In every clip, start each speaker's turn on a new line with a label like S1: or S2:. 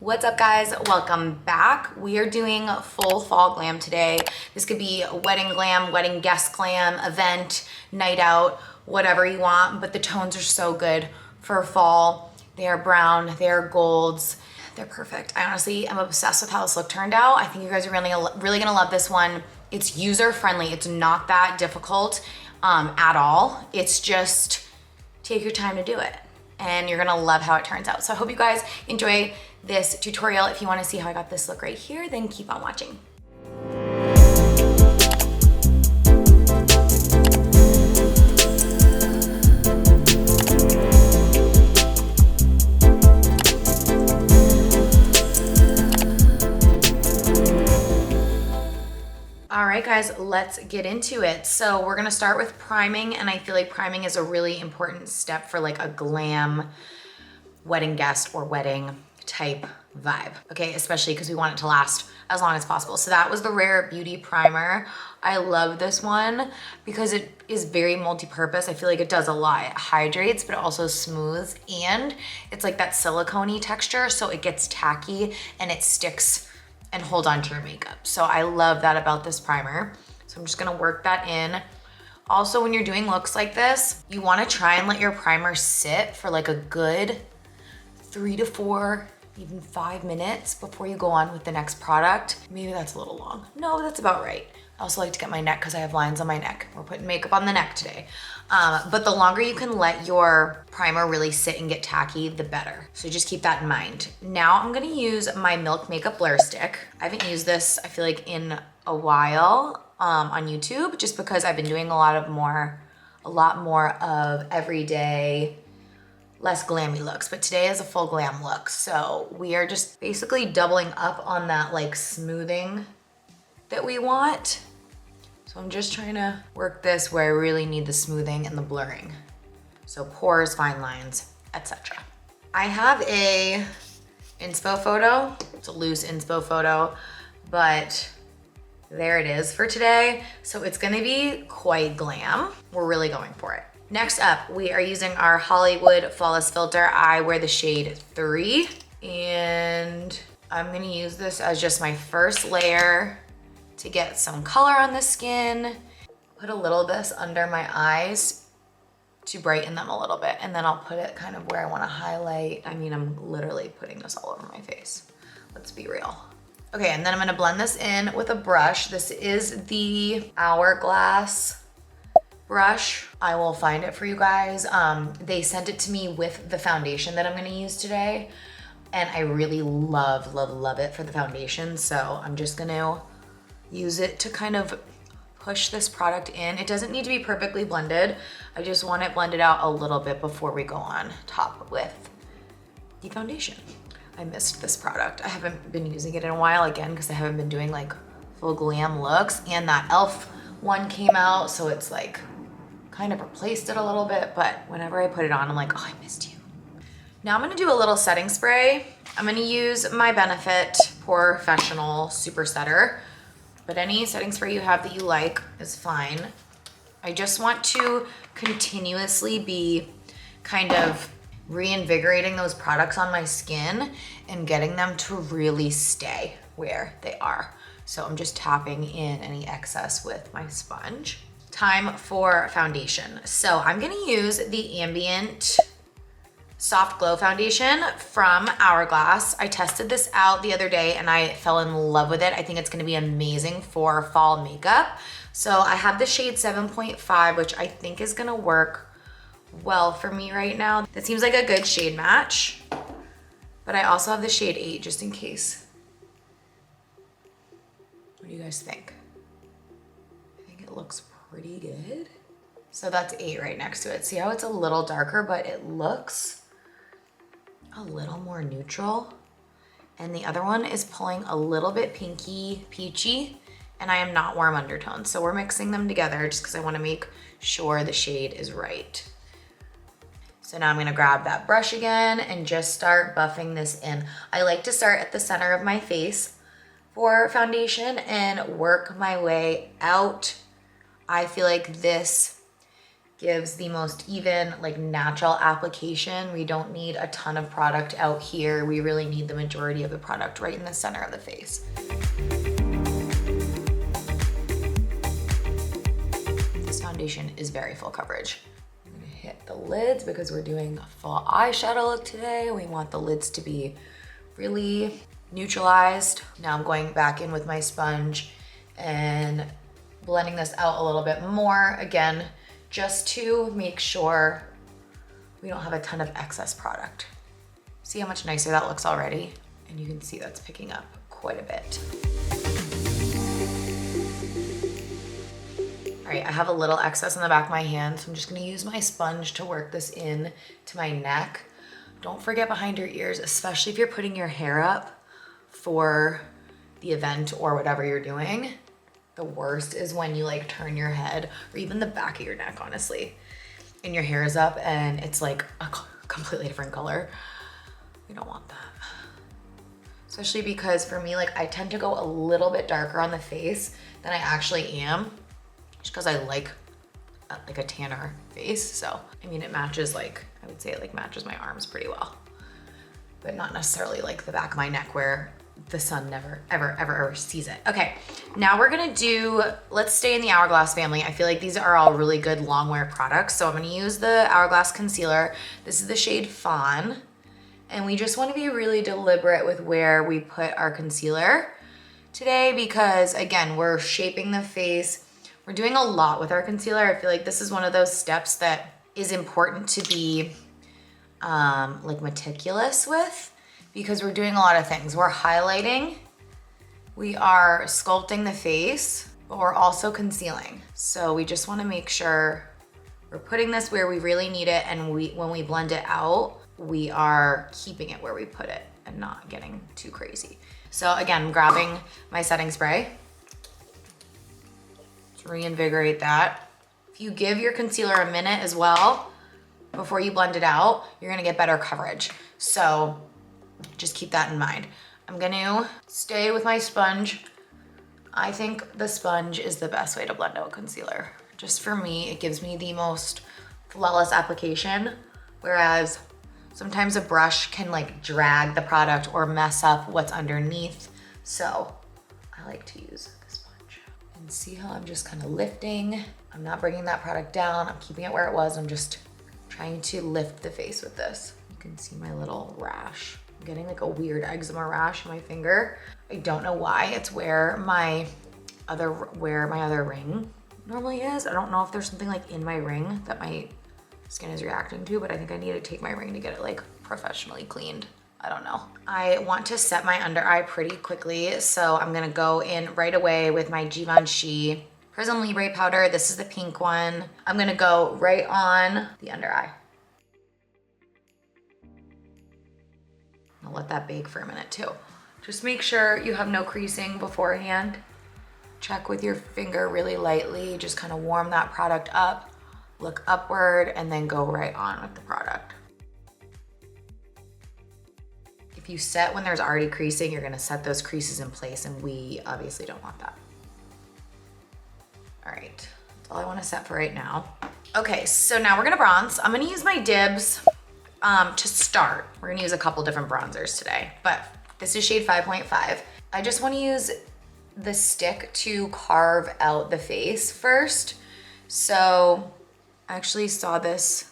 S1: What's up guys, welcome back. We are doing full fall glam today. This could be a wedding glam, wedding guest glam, event, night out, whatever you want, but the tones are so good for fall. They are brown, they are golds, they're perfect. I honestly am obsessed with how this look turned out. I think you guys are really gonna love this one. It's user friendly, it's not that difficult at all. It's just take your time to do it and you're gonna love how it turns out. So I hope you guys enjoy this tutorial. If you wanna see how I got this look right here, then keep on watching. All right guys, let's get into it. So we're gonna start with priming, and I feel like priming is a really important step for like a glam wedding guest or wedding type vibe, okay? Especially because we want it to last as long as possible. So that was the Rare Beauty Primer. I love this one because it is very multi-purpose. I feel like it does a lot. It hydrates, but it also smooths, and it's like that silicone-y texture, so it gets tacky and it sticks and hold on to your makeup. So I love that about this primer. So I'm just gonna work that in. Also, when you're doing looks like this, you wanna try and let your primer sit for like a good 3 to 4, even 5 minutes before you go on with the next product. Maybe that's a little long. No, that's about right. I also like to get my neck because I have lines on my neck. We're putting makeup on the neck today. But the longer you can let your primer really sit and get tacky, the better. So just keep that in mind. Now I'm gonna use my Milk Makeup Blur Stick. I haven't used this, I feel like, in a while on YouTube, just because I've been doing a lot more of everyday, less glammy looks, but today is a full glam look. So we are just basically doubling up on that like smoothing that we want. So I'm just trying to work this where I really need the smoothing and the blurring. So pores, fine lines, etc. I have a inspo photo. It's a loose inspo photo, but there it is for today. So it's gonna be quite glam. We're really going for it. Next up, we are using our Hollywood Flawless Filter. I wear the shade 3, and I'm gonna use this as just my first layer to get some color on the skin. Put a little of this under my eyes to brighten them a little bit, and then I'll put it kind of where I wanna highlight. I mean, I'm literally putting this all over my face. Let's be real. Okay, and then I'm gonna blend this in with a brush. This is the Hourglass brush. I will find it for you guys. They sent it to me with the foundation that I'm gonna use today, and I really love it for the foundation. So I'm just gonna use it to kind of push this product in. It doesn't need to be perfectly blended. I just want it blended out a little bit before we go on top with the foundation. I missed this product. I haven't been using it in a while, again, because I haven't been doing like full glam looks, and that e.l.f. one came out, so it's like kind of replaced it a little bit, but whenever I put it on, I'm like, oh, I missed you. Now I'm gonna do a little setting spray. I'm gonna use my Benefit Professional Super Setter, but any setting spray you have that you like is fine. I just want to continuously be kind of reinvigorating those products on my skin and getting them to really stay where they are. So I'm just tapping in any excess with my sponge. Time for foundation. So I'm gonna use the Ambient Soft Glow Foundation from Hourglass. I tested this out the other day and I fell in love with it. I think it's gonna be amazing for fall makeup. So I have the shade 7.5, which I think is gonna work well for me right now. That seems like a good shade match, but I also have the shade 8 just in case. What do you guys think? I think it looks pretty good. So that's 8 right next to it. See how it's a little darker, but it looks a little more neutral. And the other one is pulling a little bit pinky, peachy, and I am not warm undertones. So we're mixing them together just because I want to make sure the shade is right. So now I'm gonna grab that brush again and just start buffing this in. I like to start at the center of my face for foundation and work my way out. I feel like this gives the most even, like natural application. We don't need a ton of product out here. We really need the majority of the product right in the center of the face. This foundation is very full coverage. I'm gonna hit the lids because we're doing a full eyeshadow look today. We want the lids to be really neutralized. Now I'm going back in with my sponge and blending this out a little bit more, again, just to make sure we don't have a ton of excess product. See how much nicer that looks already? And you can see that's picking up quite a bit. All right, I have a little excess on the back of my hand, so I'm just gonna use my sponge to work this in to my neck. Don't forget behind your ears, especially if you're putting your hair up for the event or whatever you're doing. The worst is when you like turn your head, or even the back of your neck, honestly, and your hair is up and it's like a completely different color. We don't want that. Especially because for me, like I tend to go a little bit darker on the face than I actually am, just because I like a tanner face. So, I mean, it matches, like, I would say it like matches my arms pretty well, but not necessarily like the back of my neck where the sun never, ever sees it. Okay, now we're gonna do, let's stay in the Hourglass family. I feel like these are all really good long wear products. So I'm gonna use the Hourglass concealer. This is the shade Fawn. And we just wanna be really deliberate with where we put our concealer today because again, we're shaping the face. We're doing a lot with our concealer. I feel like this is one of those steps that is important to be like meticulous with because we're doing a lot of things. We're highlighting, we are sculpting the face, but we're also concealing. So we just wanna make sure we're putting this where we really need it, and when we blend it out, we are keeping it where we put it and not getting too crazy. So again, I'm grabbing my setting spray to reinvigorate that. If you give your concealer a minute as well before you blend it out, you're gonna get better coverage. So just keep that in mind. I'm gonna stay with my sponge. I think the sponge is the best way to blend out concealer. Just for me, it gives me the most flawless application, whereas sometimes a brush can like drag the product or mess up what's underneath. So I like to use the sponge. And see how I'm just kind of lifting. I'm not bringing that product down. I'm keeping it where it was. I'm just trying to lift the face with this. You can see my little rash. I'm getting like a weird eczema rash on my finger. I don't know why. It's where my other ring normally is. I don't know if there's something like in my ring that my skin is reacting to, but I think I need to take my ring to get it like professionally cleaned. I don't know. I want to set my under eye pretty quickly, so I'm gonna go in right away with my Givenchy Prism Libre powder. This is the pink one. I'm gonna go right on the under eye. I'll let that bake for a minute too. Just make sure you have no creasing beforehand. Check with your finger really lightly, just kind of warm that product up, look upward, and then go right on with the product. If you set when there's already creasing, you're gonna set those creases in place, and we obviously don't want that. All right, that's all I wanna set for right now. Okay, so now we're gonna bronze. I'm gonna use my Dibs to start. We're gonna use a couple different bronzers today, but this is shade 5.5. I just wanna use the stick to carve out the face first. So I actually saw this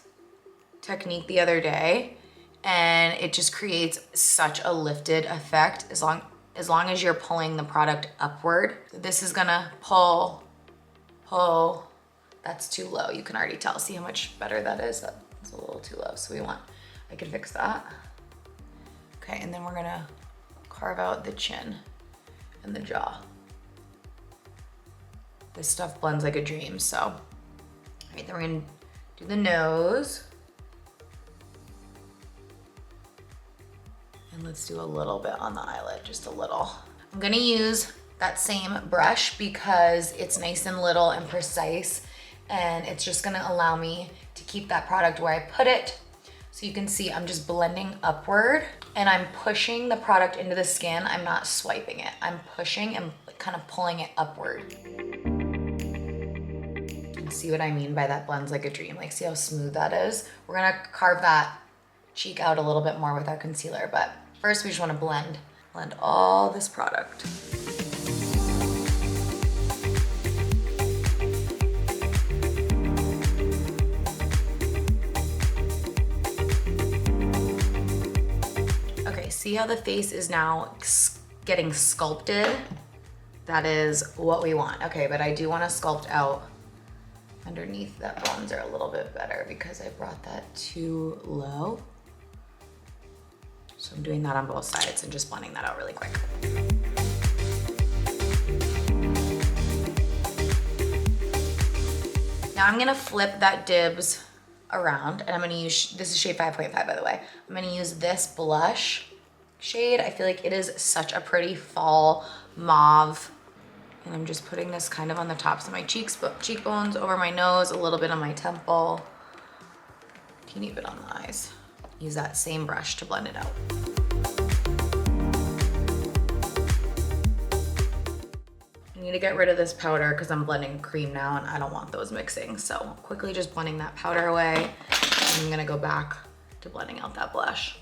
S1: technique the other day, and it just creates such a lifted effect as long as you're pulling the product upward. This is gonna pull. That's too low. You can already tell. See how much better that is? That's a little too low. So I can fix that. Okay, and then we're gonna carve out the chin and the jaw. This stuff blends like a dream, so. All right, then we're gonna do the nose. And let's do a little bit on the eyelid, just a little. I'm gonna use that same brush because it's nice and little and precise, and it's just gonna allow me to keep that product where I put it. So you can see I'm just blending upward, and I'm pushing the product into the skin. I'm not swiping it. I'm pushing and kind of pulling it upward. You can See what I mean by that blends like a dream? Like, see how smooth that is? We're gonna carve that cheek out a little bit more with our concealer, but first we just wanna blend all this product. Okay, see how the face is now getting sculpted? That is what we want. Okay, but I do want to sculpt out underneath that bronzer a little bit better because I brought that too low. So I'm doing that on both sides and just blending that out really quick. Now I'm gonna flip that Dibs around and I'm gonna use, this is shade 5.5 by the way. I'm gonna use this blush shade. I feel like it is such a pretty fall mauve. And I'm just putting this kind of on the tops of my cheekbones, over my nose, a little bit on my temple, teeny bit on the eyes. Use that same brush to blend it out. I need to get rid of this powder because I'm blending cream now and I don't want those mixing. So quickly just blending that powder away. And I'm gonna go back to blending out that blush.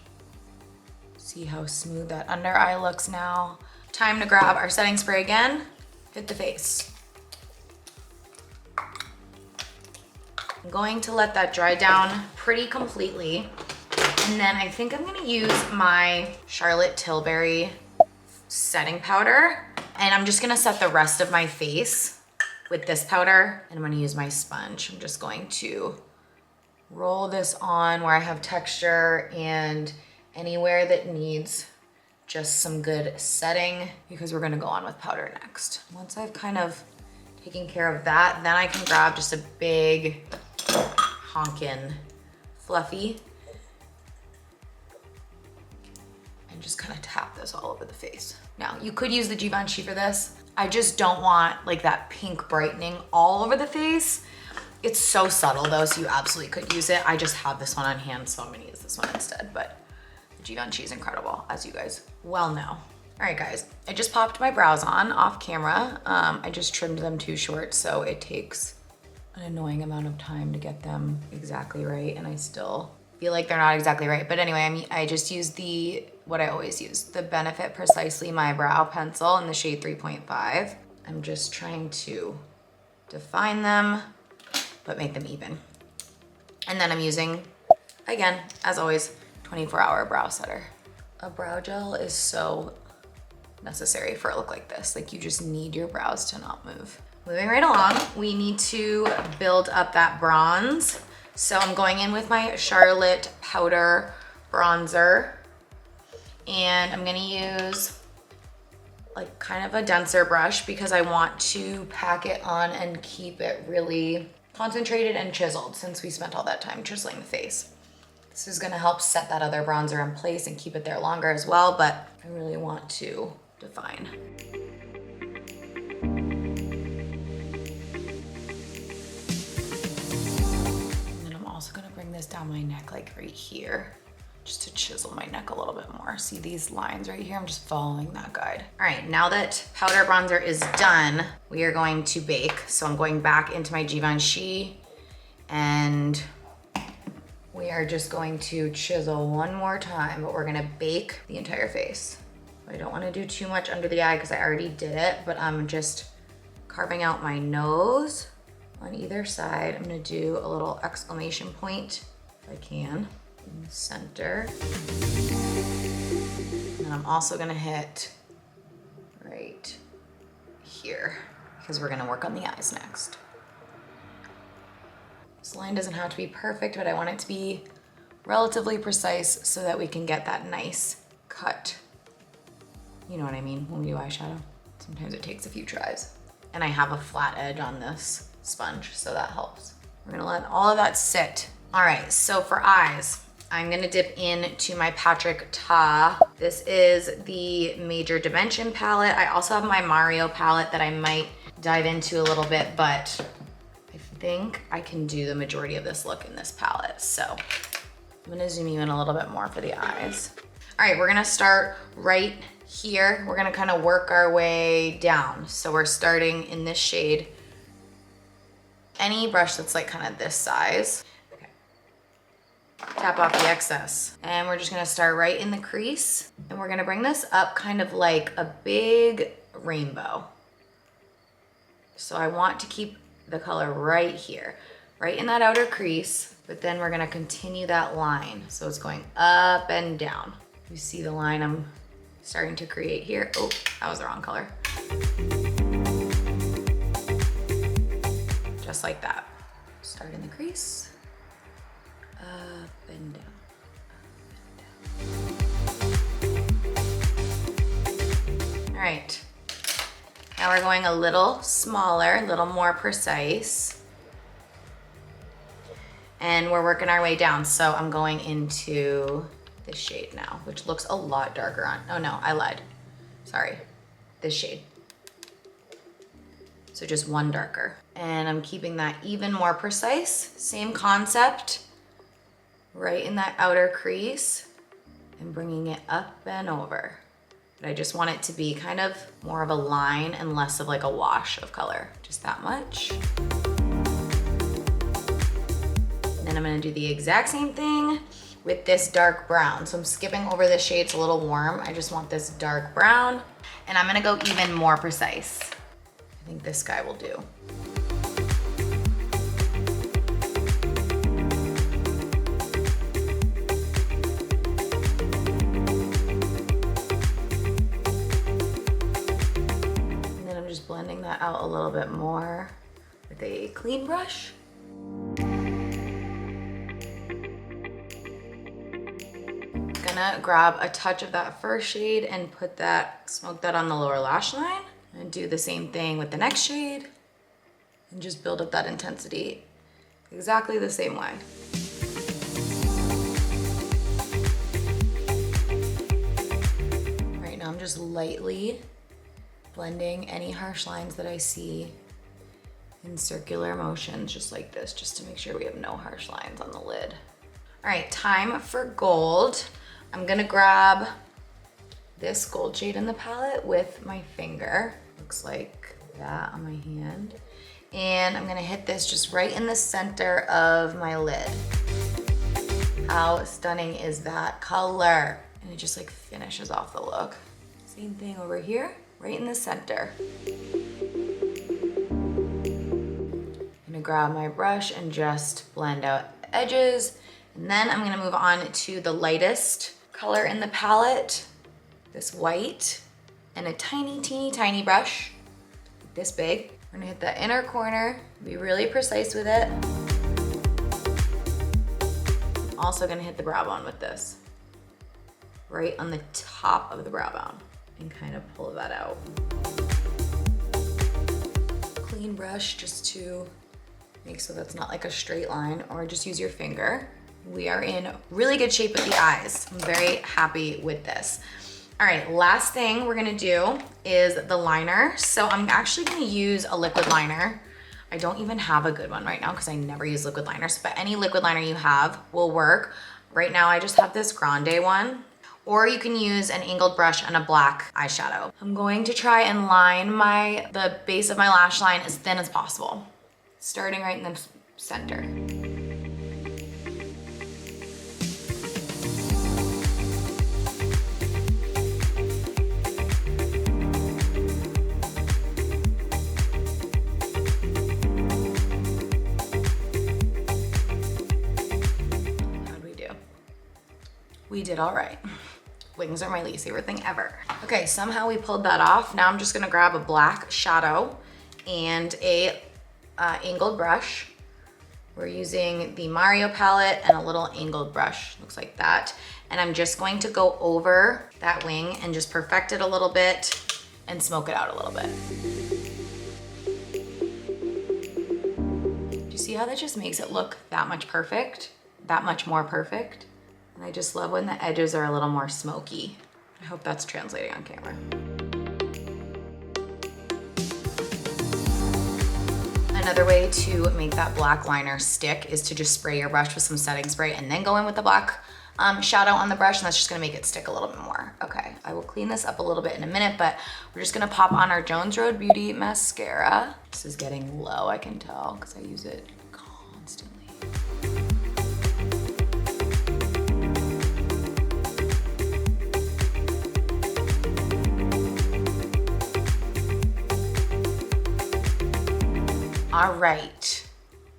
S1: See how smooth that under eye looks now. Time to grab our setting spray again. Hit the face. I'm going to let that dry down pretty completely. And then I think I'm gonna use my Charlotte Tilbury setting powder. And I'm just gonna set the rest of my face with this powder. And I'm gonna use my sponge. I'm just going to roll this on where I have texture and anywhere that needs just some good setting, because we're gonna go on with powder next. Once I've kind of taken care of that, then I can grab just a big honkin' fluffy and just kind of tap this all over the face. Now, you could use the Givenchy for this. I just don't want like that pink brightening all over the face. It's so subtle though, so you absolutely could use it. I just have this one on hand, so I'm gonna use this one instead, but Givenchy is incredible, as you guys well know. All right, guys, I just popped my brows on off camera. I just trimmed them too short, so it takes an annoying amount of time to get them exactly right, and I still feel like they're not exactly right. But anyway, I just used what I always use, the Benefit Precisely My Brow Pencil in the shade 3.5. I'm just trying to define them, but make them even. And then I'm using, again, as always, 24-hour brow setter. A brow gel is so necessary for a look like this. Like, you just need your brows to not move. Moving right along, we need to build up that bronze. So I'm going in with my Charlotte powder bronzer, and I'm gonna use like kind of a denser brush because I want to pack it on and keep it really concentrated and chiseled since we spent all that time chiseling the face. This is gonna help set that other bronzer in place and keep it there longer as well, but I really want to define. And then I'm also gonna bring this down my neck, like right here, just to chisel my neck a little bit more. See these lines right here? I'm just following that guide. All right, now that powder bronzer is done, we are going to bake. So I'm going back into my Givenchy and we are just going to chisel one more time, but we're gonna bake the entire face. I don't wanna do too much under the eye because I already did it, but I'm just carving out my nose on either side. I'm gonna do a little exclamation point, if I can, in the center. And then I'm also gonna hit right here because we're gonna work on the eyes next. This line doesn't have to be perfect, but I want it to be relatively precise so that we can get that nice cut. You know what I mean when we do eyeshadow? Sometimes it takes a few tries. And I have a flat edge on this sponge, so that helps. We're gonna let all of that sit. All right, so for eyes, I'm gonna dip into my Patrick Ta. This is the Major Dimension palette. I also have my Mario palette that I might dive into a little bit, but I think I can do the majority of this look in this palette. So I'm gonna zoom you in a little bit more for the eyes. All right, we're gonna start right here. We're gonna kind of work our way down. So we're starting in this shade Any brush that's like kind of this size. Okay. Tap off the excess. And we're just gonna start right in the crease. And we're gonna bring this up kind of like a big rainbow. So I want to keep the color right here, right in that outer crease, but then we're gonna continue that line. So it's going up and down. You see the line I'm starting to create here. Oh, that was the wrong color. Just like that. Start in the crease, up and down. All right, now we're going a little smaller, a little more precise. And we're working our way down. So I'm going into this shade now, which looks a lot darker on, oh no, I lied. Sorry, this shade. So just one darker. And I'm keeping that even more precise. Same concept, right in that outer crease and bringing it up and over. But I just want it to be kind of more of a line and less of like a wash of color, just that much. And then I'm gonna do the exact same thing with this dark brown. So I'm skipping over this shade, it's a little warm. I just want this dark brown. And I'm gonna go even more precise. I think this guy will do. And then I'm just blending that out a little bit more with a clean brush. Gonna grab a touch of that first shade and put that, smoke that on the lower lash line. And do the same thing with the next shade and just build up that intensity exactly the same way. Right now I'm just lightly blending any harsh lines that I see in circular motions, just like this, just to make sure we have no harsh lines on the lid. All right, time for gold. I'm gonna grab this gold shade in the palette with my finger. Looks like that on my hand. And I'm gonna hit this just right in the center of my lid. How stunning is that color? And it just like finishes off the look. Same thing over here, right in the center. I'm gonna grab my brush and just blend out edges. And then I'm gonna move on to the lightest color in the palette, this white. And a tiny, teeny, tiny brush, this big. We're gonna hit the inner corner, be really precise with it. I'm also gonna hit the brow bone with this, right on the top of the brow bone, and kind of pull that out. Clean brush just to make so that's not like a straight line, or just use your finger. We are in really good shape with the eyes. I'm very happy with this. All right, last thing we're gonna do is the liner. So I'm actually gonna use a liquid liner. I don't even have a good one right now because I never use liquid liners, but any liquid liner you have will work. Right now I just have this Grande one, or you can use an angled brush and a black eyeshadow. I'm going to try and line the base of my lash line as thin as possible, starting right in the center. We did all right. Wings are my least favorite thing ever. Okay, somehow we pulled that off. Now I'm just gonna grab a black shadow and a angled brush. We're using the Mario palette and a little angled brush, looks like that. And I'm just going to go over that wing and just perfect it a little bit and smoke it out a little bit. Do you see how that just makes it look that much perfect? That much more perfect? And I just love when the edges are a little more smoky. I hope that's translating on camera. Another way to make that black liner stick is to just spray your brush with some setting spray and then go in with the black shadow on the brush, and that's just gonna make it stick a little bit more. Okay, I will clean this up a little bit in a minute, but we're just gonna pop on our Jones Road Beauty mascara. This is getting low, I can tell, because I use it constantly. All right,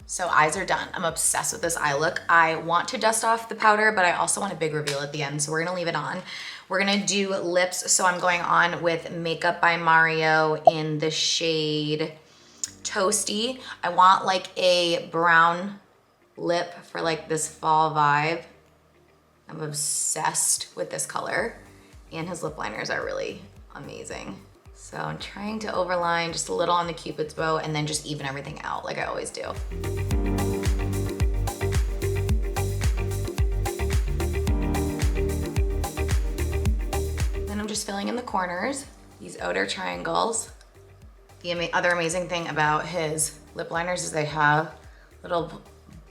S1: so eyes are done. I'm obsessed with this eye look. I want to dust off the powder, but I also want a big reveal at the end, so we're gonna leave it on. We're gonna do lips, so I'm going on with Makeup by Mario in the shade Toasty. I want like a brown lip for like this fall vibe. I'm obsessed with this color, and his lip liners are really amazing. So I'm trying to overline just a little on the Cupid's bow and then just even everything out like I always do. Then I'm just filling in the corners, these outer triangles. The other amazing thing about his lip liners is they have little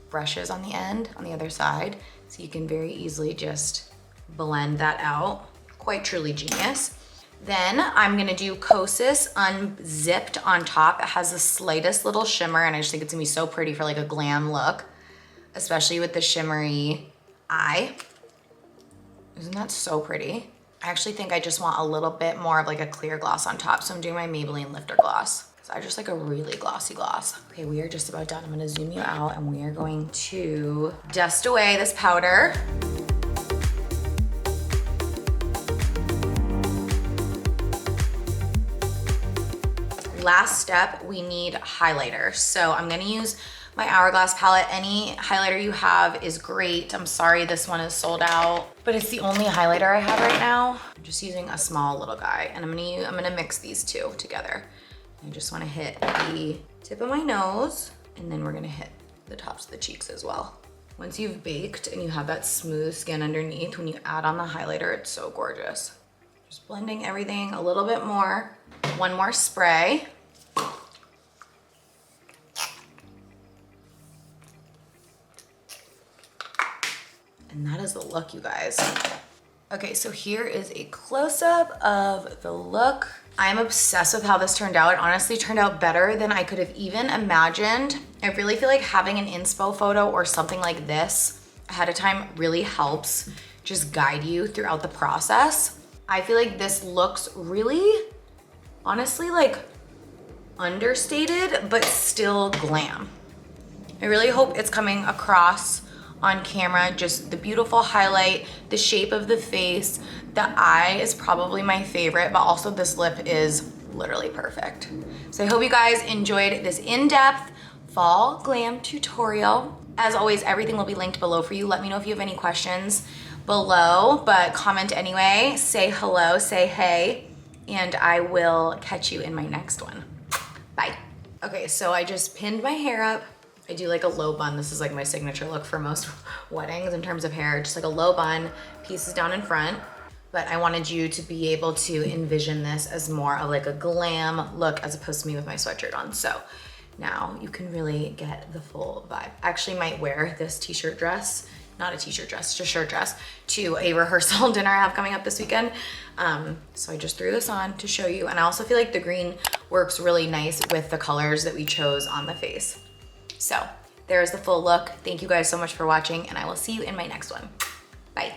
S1: brushes on the end, on the other side, so you can very easily just blend that out. Quite truly genius. Then I'm gonna do Kosas Unzipped on top. It has the slightest little shimmer, and I just think it's gonna be so pretty for like a glam look, especially with the shimmery eye. Isn't that so pretty? I actually think I just want a little bit more of like a clear gloss on top, so I'm doing my Maybelline Lifter Gloss. So I just like a really glossy gloss. Okay, we are just about done. I'm gonna zoom you out, and we are going to dust away this powder. Last step, we need highlighter. So I'm gonna use my Hourglass palette. Any highlighter you have is great. I'm sorry this one is sold out, but it's the only highlighter I have right now. I'm just using a small little guy, and I'm gonna mix these two together. I just wanna hit the tip of my nose, and then we're gonna hit the tops of the cheeks as well. Once you've baked and you have that smooth skin underneath, when you add on the highlighter, it's so gorgeous. Just blending everything a little bit more. One more spray. And that is the look, you guys. Okay, so here is a close-up of the look. I'm obsessed with how this turned out. It honestly turned out better than I could have even imagined. I really feel like having an inspo photo or something like this ahead of time really helps just guide you throughout the process. I feel like this looks really, honestly, like understated, but still glam. I really hope it's coming across on camera, just the beautiful highlight, the shape of the face. The eye is probably my favorite, but also this lip is literally perfect. So I hope you guys enjoyed this in-depth fall glam tutorial. As always, everything will be linked below for you. Let me know if you have any questions below, but comment anyway, say hello, say hey, and I will catch you in my next one. Bye. Okay, so I just pinned my hair up. I do like a low bun. This is like my signature look for most weddings in terms of hair, just like a low bun, pieces down in front. But I wanted you to be able to envision this as more of like a glam look as opposed to me with my sweatshirt on. So now you can really get the full vibe. I actually might wear this t-shirt dress, not a t-shirt dress, just shirt dress, to a rehearsal dinner I have coming up this weekend. So I just threw this on to show you. And I also feel like the green works really nice with the colors that we chose on the face. So there's the full look. Thank you guys so much for watching, and I will see you in my next one. Bye.